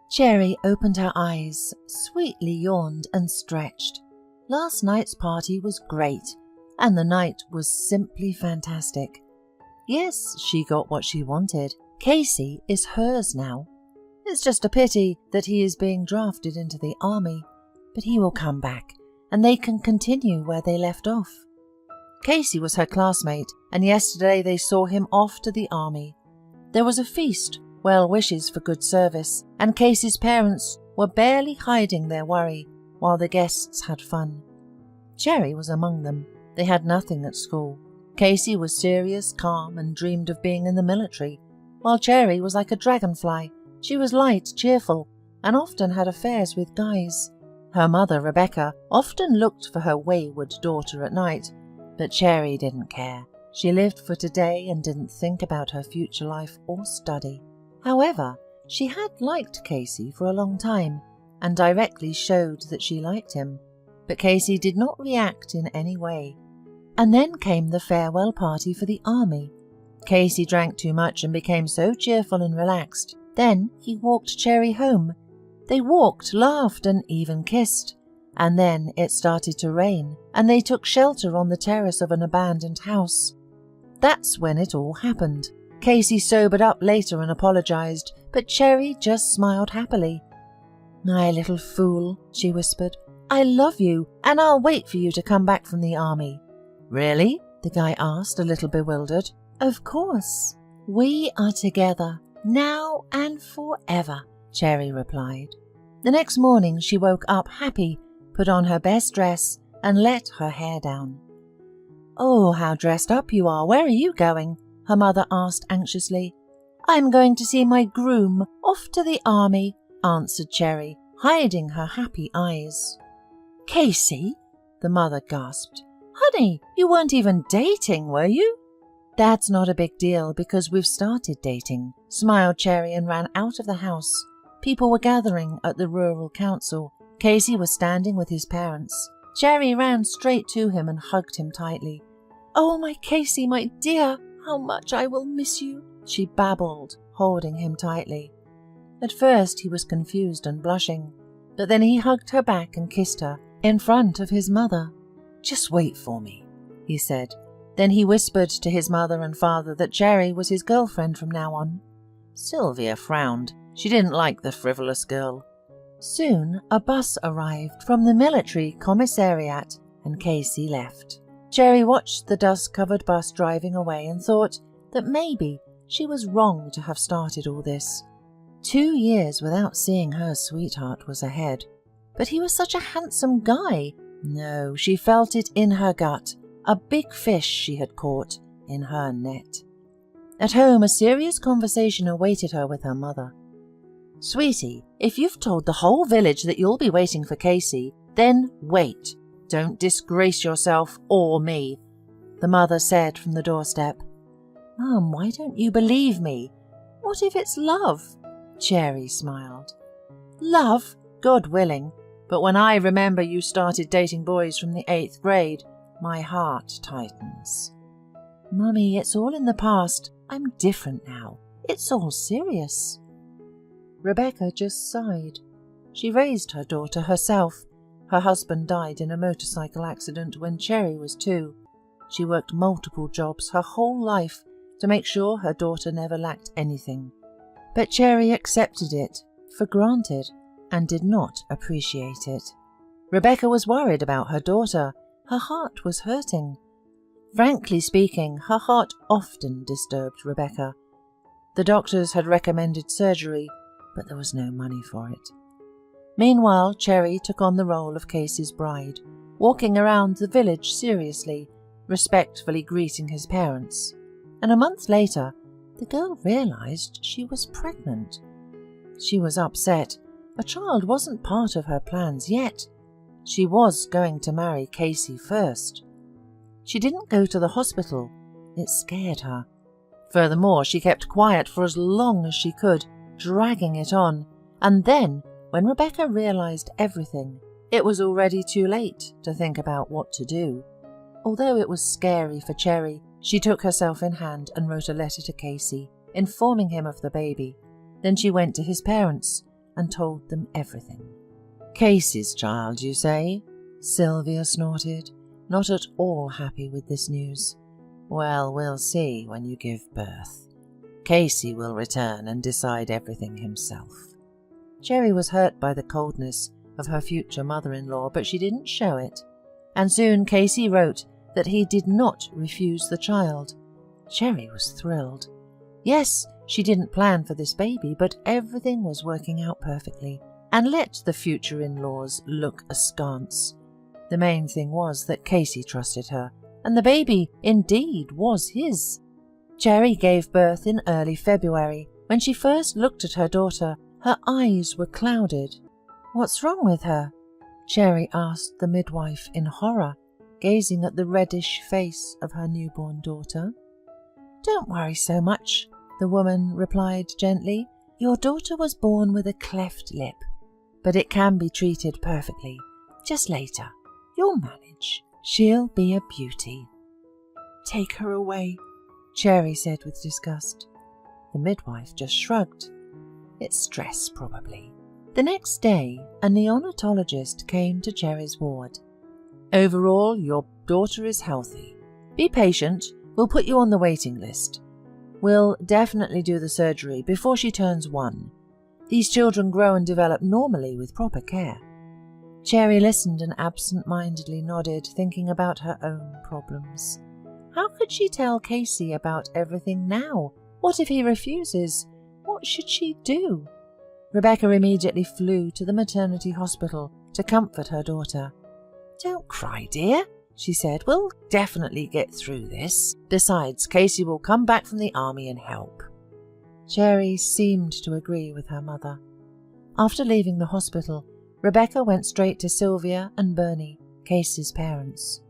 Cherry opened her eyes, sweetly yawned and stretched. Last night's party was great, and the night was simply fantastic. Yes, she got what she wanted. Casey is hers now. It's just a pity that he is being drafted into the army, but he will come back, and they can continue where they left off. Casey was her classmate, and yesterday they saw him off to the army. There was a feast, well wishes for good service, and Casey's parents were barely hiding their worry while the guests had fun. Cherry was among them. They had nothing at school. Casey was serious, calm, and dreamed of being in the military, while Cherry was like a dragonfly. She was light, cheerful, and often had affairs with guys. Her mother, Rebecca, often looked for her wayward daughter at night, but Cherry didn't care. She lived for today and didn't think about her future life or study. However, she had liked Casey for a long time, and directly showed that she liked him, but Casey did not react in any way. And then came the farewell party for the army. Casey drank too much and became so cheerful and relaxed. Then he walked Cherry home. They walked, laughed, and even kissed. And then it started to rain, and they took shelter on the terrace of an abandoned house. That's when it all happened. Casey sobered up later and apologized, but Cherry just smiled happily. "My little fool," she whispered. "I love you, and I'll wait for you to come back from the army." "Really?" the guy asked, a little bewildered. "Of course. We are together, now and forever," Cherry replied. The next morning she woke up happy, put on her best dress, and let her hair down. "Oh, how dressed up you are. Where are you going?" her mother asked anxiously. "I'm going to see my groom, off to the army," answered Cherry, hiding her happy eyes. "Casey?" the mother gasped. "Honey, you weren't even dating, were you?" "That's not a big deal because we've started dating," smiled Cherry and ran out of the house. People were gathering at the rural council. Casey was standing with his parents. Cherry ran straight to him and hugged him tightly. "Oh, my Casey, my dear, how much I will miss you," she babbled, holding him tightly. At first he was confused and blushing, but then he hugged her back and kissed her in front of his mother. "Just wait for me," he said. Then he whispered to his mother and father that Cherry was his girlfriend from now on. Sylvia frowned. She didn't like the frivolous girl. Soon a bus arrived from the military commissariat and Casey left. Cherry watched the dust-covered bus driving away and thought that maybe she was wrong to have started all this. 2 years without seeing her sweetheart was ahead. But he was such a handsome guy. No, she felt it in her gut. A big fish she had caught in her net. At home, a serious conversation awaited her with her mother. "Sweetie, if you've told the whole village that you'll be waiting for Casey, then wait. Don't disgrace yourself or me," the mother said from the doorstep. "Mum, why don't you believe me? What if it's love?" Cherry smiled. "Love? God willing. But when I remember you started dating boys from the 8th grade, my heart tightens." "Mummy, it's all in the past. I'm different now. It's all serious." Rebecca just sighed. She raised her daughter herself. Her husband died in a motorcycle accident when Cherry was 2. She worked multiple jobs her whole life to make sure her daughter never lacked anything. But Cherry accepted it for granted and did not appreciate it. Rebecca was worried about her daughter. Her heart was hurting. Frankly speaking, her heart often disturbed Rebecca. The doctors had recommended surgery, but there was no money for it. Meanwhile, Cherry took on the role of Casey's bride, walking around the village seriously, respectfully greeting his parents. And a month later, the girl realized she was pregnant. She was upset. A child wasn't part of her plans yet. She was going to marry Casey first. She didn't go to the hospital. It scared her. Furthermore, she kept quiet for as long as she could, dragging it on. And then, when Rebecca realized everything, it was already too late to think about what to do. Although it was scary for Cherry, she took herself in hand and wrote a letter to Casey, informing him of the baby. Then she went to his parents and told them everything. "Casey's child, you say?" Sylvia snorted, not at all happy with this news. "Well, we'll see when you give birth. Casey will return and decide everything himself." Cherry was hurt by the coldness of her future mother-in-law, but she didn't show it, and soon Casey wrote that he did not refuse the child. Cherry was thrilled. Yes, she didn't plan for this baby, but everything was working out perfectly, and let the future in-laws look askance. The main thing was that Casey trusted her, and the baby indeed was his. Cherry gave birth in early February. When she first looked at her daughter, her eyes were clouded. "What's wrong with her?" Cherry asked the midwife in horror, gazing at the reddish face of her newborn daughter. "Don't worry so much," the woman replied gently. "Your daughter was born with a cleft lip, but it can be treated perfectly. Just later. You'll manage. She'll be a beauty." "Take her away," Cherry said with disgust. The midwife just shrugged. "It's stress, probably." The next day, a neonatologist came to Cherry's ward. "Overall, your daughter is healthy. Be patient. We'll put you on the waiting list. We'll definitely do the surgery before she turns 1. These children grow and develop normally with proper care." Cherry listened and absent-mindedly nodded, thinking about her own problems. How could she tell Casey about everything now? What if he refuses? What should she do? Rebecca immediately flew to the maternity hospital to comfort her daughter. "Don't cry, dear," she said. "We'll definitely get through this. Besides, Casey will come back from the army and help." Cherry seemed to agree with her mother. After leaving the hospital, Rebecca went straight to Sylvia and Bernie, Casey's parents.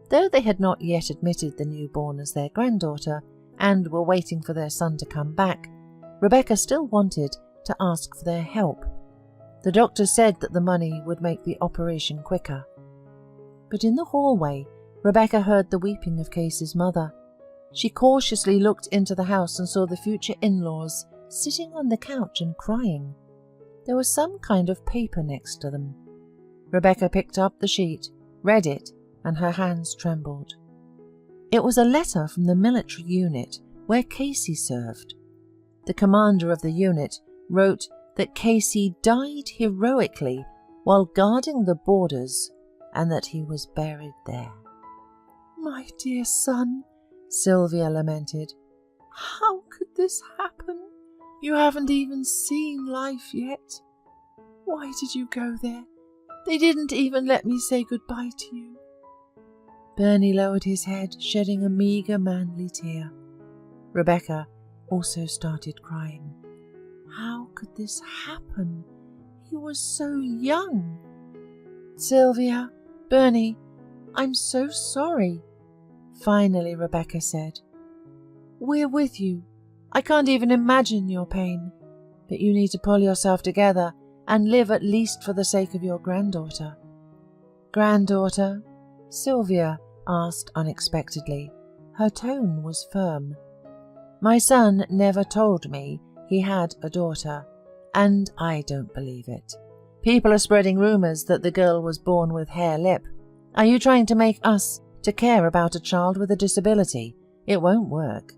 Though they had not yet admitted the newborn as their granddaughter and were waiting for their son to come back, Rebecca still wanted to ask for their help. The doctor said that the money would make the operation quicker. But in the hallway, Rebecca heard the weeping of Casey's mother. She cautiously looked into the house and saw the future in-laws sitting on the couch and crying. There was some kind of paper next to them. Rebecca picked up the sheet, read it, and her hands trembled. It was a letter from the military unit where Casey served. The commander of the unit wrote that Casey died heroically while guarding the borders and that he was buried there. "My dear son," Sylvia lamented, "how could this happen? You haven't even seen life yet. Why did you go there? They didn't even let me say goodbye to you." Bernie lowered his head, shedding a meagre manly tear. Rebecca also started crying. How could this happen? He was so young. "Sylvia, Bernie, I'm so sorry." Finally, Rebecca said, "We're with you. I can't even imagine your pain, but you need to pull yourself together and live at least for the sake of your granddaughter." "Granddaughter?" Sylvia asked unexpectedly. Her tone was firm. "My son never told me he had a daughter, and I don't believe it. People are spreading rumours that the girl was born with hair lip. Are you trying to make us to care about a child with a disability? It won't work."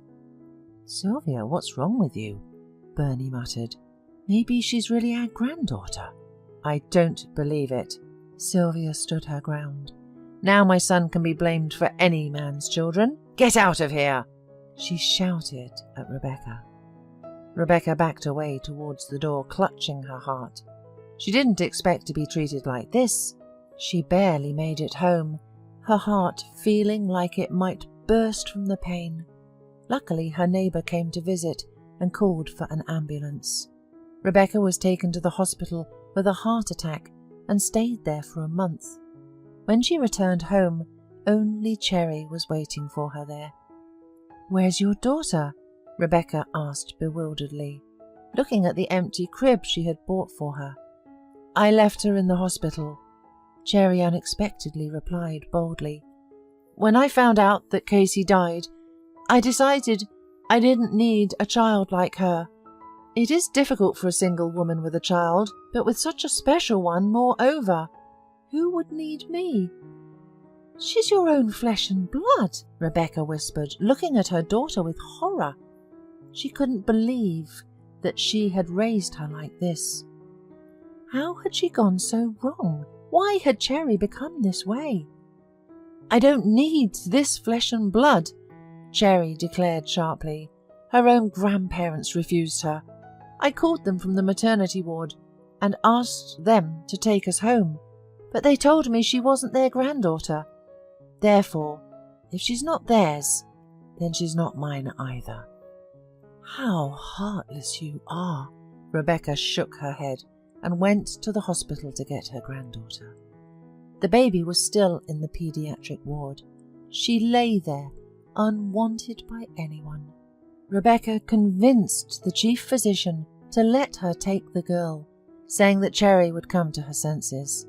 "Sylvia, what's wrong with you?" Bernie muttered. "Maybe she's really our granddaughter." "I don't believe it." Sylvia stood her ground. "Now my son can be blamed for any man's children. Get out of here!" she shouted at Rebecca. Rebecca backed away towards the door, clutching her heart. She didn't expect to be treated like this. She barely made it home, her heart feeling like it might burst from the pain. Luckily, her neighbour came to visit and called for an ambulance. Rebecca was taken to the hospital with a heart attack and stayed there for a month. When she returned home, only Cherry was waiting for her there. "Where's your daughter?" Rebecca asked bewilderedly, looking at the empty crib she had bought for her. "I left her in the hospital," Cherry unexpectedly replied boldly. "When I found out that Casey died, I decided I didn't need a child like her. It is difficult for a single woman with a child, but with such a special one, moreover. Who would need me?" "She's your own flesh and blood," Rebecca whispered, looking at her daughter with horror. She couldn't believe that she had raised her like this. How had she gone so wrong? Why had Cherry become this way? "I don't need this flesh and blood," Cherry declared sharply. Her own grandparents refused her. "I called them from the maternity ward and asked them to take us home, but they told me she wasn't their granddaughter. Therefore, if she's not theirs, then she's not mine either." "How heartless you are!" Rebecca shook her head and went to the hospital to get her granddaughter. The baby was still in the pediatric ward. She lay there, unwanted by anyone. Rebecca convinced the chief physician to let her take the girl, saying that Cherry would come to her senses.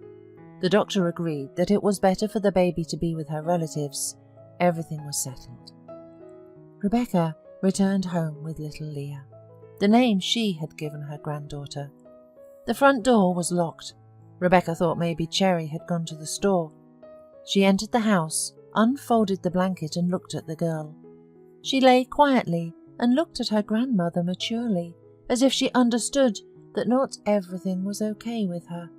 The doctor agreed that it was better for the baby to be with her relatives. Everything was settled. Rebecca returned home with little Leah, the name she had given her granddaughter. The front door was locked. Rebecca thought maybe Cherry had gone to the store. She entered the house, unfolded the blanket and looked at the girl. She lay quietly and looked at her grandmother maturely, as if she understood that not everything was okay with her.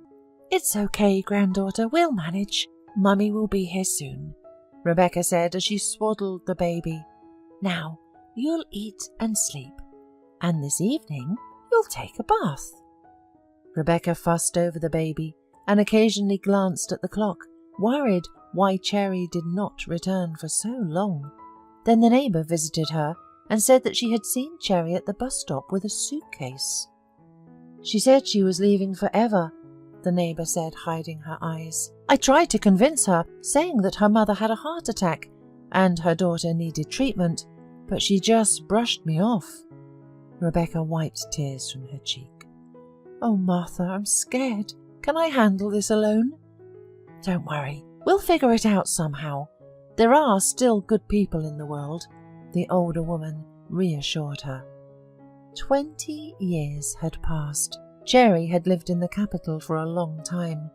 "It's okay, granddaughter, we'll manage. Mummy will be here soon," Rebecca said as she swaddled the baby. "Now, you'll eat and sleep, and this evening you'll take a bath." Rebecca fussed over the baby and occasionally glanced at the clock, worried why Cherry did not return for so long. Then the neighbour visited her and said that she had seen Cherry at the bus stop with a suitcase. "She said she was leaving forever," the neighbour said, hiding her eyes. "I tried to convince her, saying that her mother had a heart attack and her daughter needed treatment, but she just brushed me off." Rebecca wiped tears from her cheek. "Oh, Martha, I'm scared. Can I handle this alone?" "Don't worry, we'll figure it out somehow. There are still good people in the world," the older woman reassured her. 20 years had passed. Cherry had lived in the capital for a long time.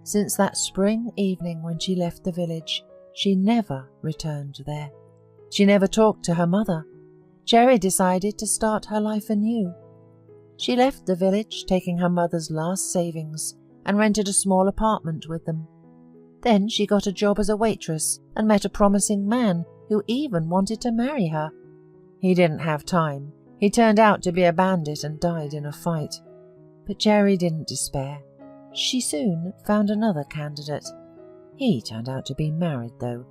Since that spring evening when she left the village, she never returned there. She never talked to her mother. Cherry decided to start her life anew. She left the village, taking her mother's last savings, and rented a small apartment with them. Then she got a job as a waitress and met a promising man who even wanted to marry her. He didn't have time. He turned out to be a bandit and died in a fight. But Cherry didn't despair. She soon found another candidate. He turned out to be married, though.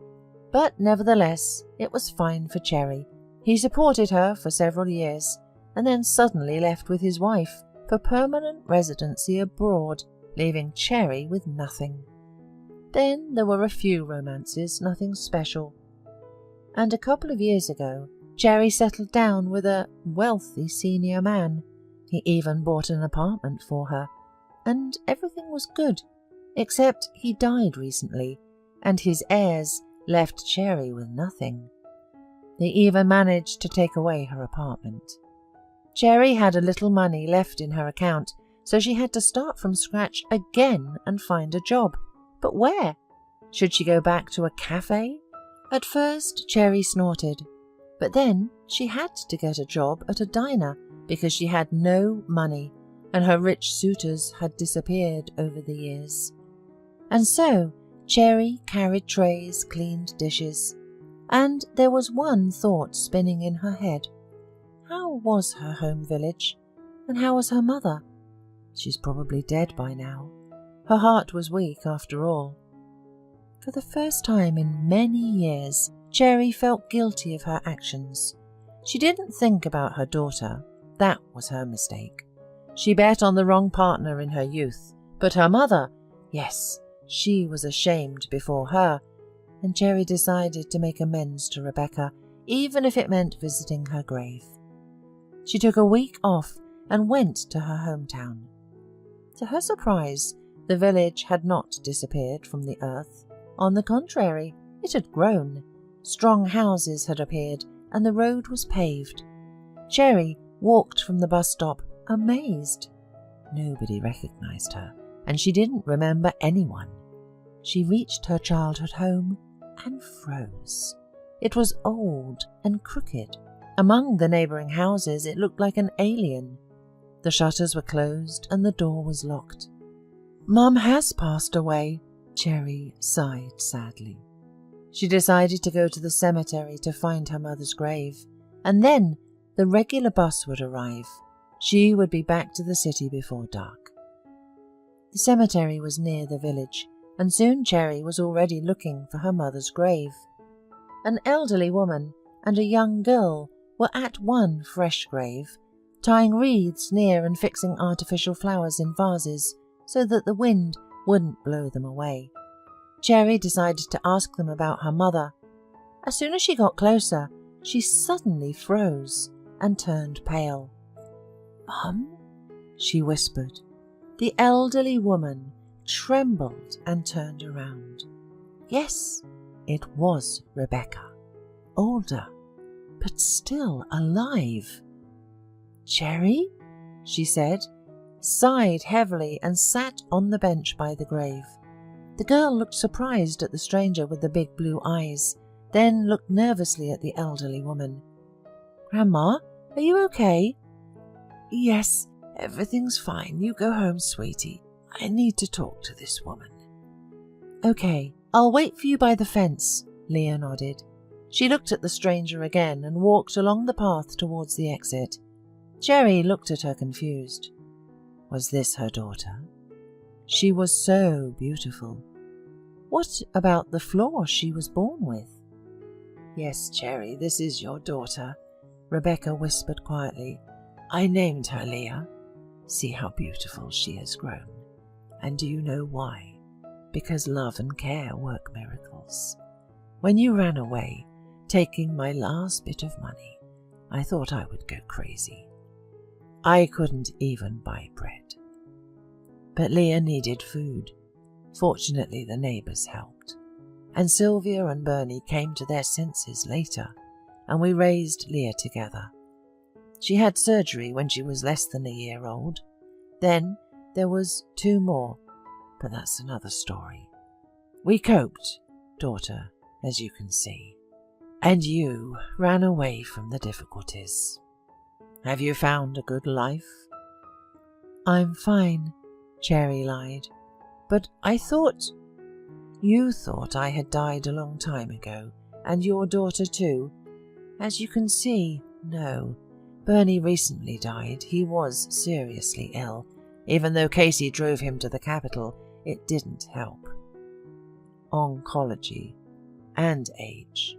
But nevertheless, it was fine for Cherry. He supported her for several years, and then suddenly left with his wife for permanent residency abroad, leaving Cherry with nothing. Then there were a few romances, nothing special. And a couple of years ago, Cherry settled down with a wealthy senior man. He even bought an apartment for her, and everything was good, except he died recently, and his heirs left Cherry with nothing. They even managed to take away her apartment. Cherry had a little money left in her account, so she had to start from scratch again and find a job. But where? Should she go back to a cafe? At first, Cherry snorted, but then she had to get a job at a diner because she had no money and her rich suitors had disappeared over the years. And so Cherry carried trays, cleaned dishes, and there was one thought spinning in her head. How was her home village, and how was her mother? She's probably dead by now. Her heart was weak after all. For the first time in many years, Cherry felt guilty of her actions. She didn't think about her daughter. That was her mistake. She bet on the wrong partner in her youth. But her mother, yes, she was ashamed before her, and Cherry decided to make amends to Rebecca, even if it meant visiting her grave. She took a week off and went to her hometown. To her surprise, the village had not disappeared from the earth. On the contrary, it had grown. Strong houses had appeared, and the road was paved. Cherry walked from the bus stop, amazed. Nobody recognized her, and she didn't remember anyone. She reached her childhood home and froze. It was old and crooked. Among the neighbouring houses it looked like an alien. The shutters were closed and the door was locked. "Mum has passed away," Cherry sighed sadly. She decided to go to the cemetery to find her mother's grave, and then the regular bus would arrive. She would be back to the city before dark. The cemetery was near the village, and soon Cherry was already looking for her mother's grave. An elderly woman and a young girl were at one fresh grave, tying wreaths near and fixing artificial flowers in vases so that the wind wouldn't blow them away. Cherry decided to ask them about her mother. As soon as she got closer, she suddenly froze and turned pale. "Mum?" she whispered. The elderly woman trembled and turned around. Yes, it was Rebecca, older, but still alive. "Cherry?" she said, sighed heavily and sat on the bench by the grave. The girl looked surprised at the stranger with the big blue eyes, then looked nervously at the elderly woman. "Grandma, are you okay?" "Yes, everything's fine. You go home, sweetie. I need to talk to this woman." "Okay, I'll wait for you by the fence," Leah nodded. She looked at the stranger again and walked along the path towards the exit. Cherry looked at her confused. Was this her daughter? She was so beautiful. What about the flaw she was born with? "Yes, Cherry, this is your daughter," Rebecca whispered quietly. "I named her Leah. See how beautiful she has grown. And do you know why? Because love and care work miracles. When you ran away, taking my last bit of money, I thought I would go crazy. I couldn't even buy bread. But Leah needed food. Fortunately, the neighbours helped. And Sylvia and Bernie came to their senses later, and we raised Leah together. She had surgery when she was less than a year old. Then there was 2 more, but that's another story. We coped, daughter, as you can see. And you ran away from the difficulties. Have you found a good life?" "I'm fine," Cherry lied. "But I thought—" "You thought I had died a long time ago, and your daughter too. As you can see, no. Bernie recently died. He was seriously ill. Even though Casey drove him to the capital, it didn't help. Oncology and age.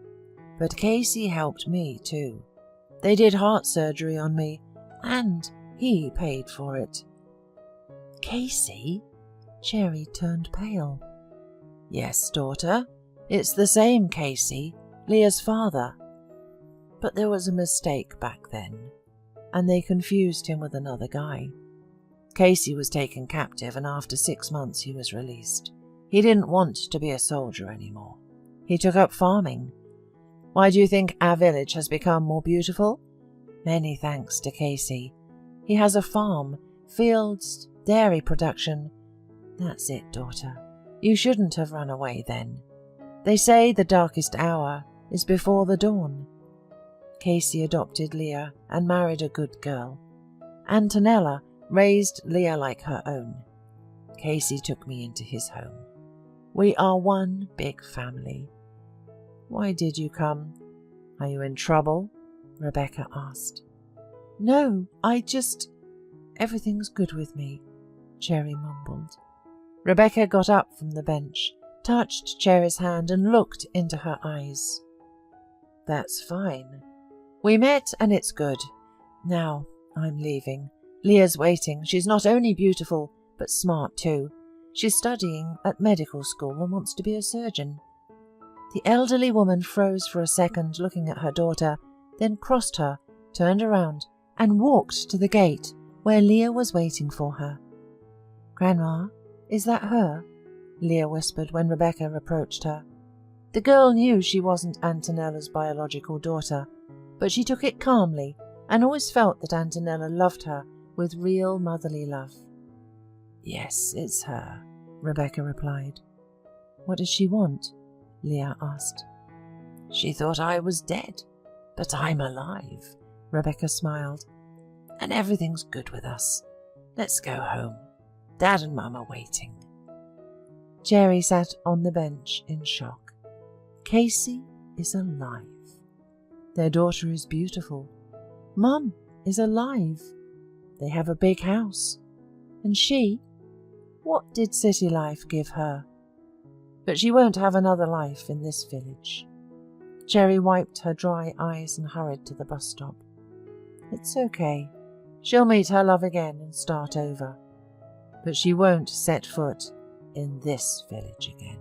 But Casey helped me too. They did heart surgery on me, and he paid for it." "Casey?" Cherry turned pale. "Yes, daughter. It's the same Casey, Leah's father. But there was a mistake back then, and they confused him with another guy. Casey was taken captive, and after 6 months he was released. He didn't want to be a soldier anymore. He took up farming. Why do you think our village has become more beautiful? Many thanks to Casey. He has a farm, fields, dairy production. That's it, daughter. You shouldn't have run away then. They say the darkest hour is before the dawn. Casey adopted Leah and married a good girl. Antonella raised Leah like her own. Casey took me into his home. We are one big family. Why did you come? Are you in trouble?" Rebecca asked. "No, everything's good with me," Cherry mumbled. Rebecca got up from the bench, touched Cherry's hand and looked into her eyes. "That's fine. We met and it's good. Now I'm leaving. Leah's waiting. She's not only beautiful, but smart too. She's studying at medical school and wants to be a surgeon." The elderly woman froze for a second, looking at her daughter, then crossed her, turned around, and walked to the gate where Leah was waiting for her. "Grandma, is that her?" Leah whispered when Rebecca approached her. The girl knew she wasn't Antonella's biological daughter, but she took it calmly and always felt that Antonella loved her with real motherly love. "Yes, it's her," Rebecca replied. "What does she want?" Leah asked. "She thought I was dead, but I'm alive," Rebecca smiled. "And everything's good with us. Let's go home. Dad and Mum are waiting." Jerry sat on the bench in shock. Casey is alive. Their daughter is beautiful. Mum is alive. They have a big house. And she? What did city life give her? But she won't have another life in this village. Jerry wiped her dry eyes and hurried to the bus stop. It's okay. She'll meet her love again and start over. But she won't set foot in this village again.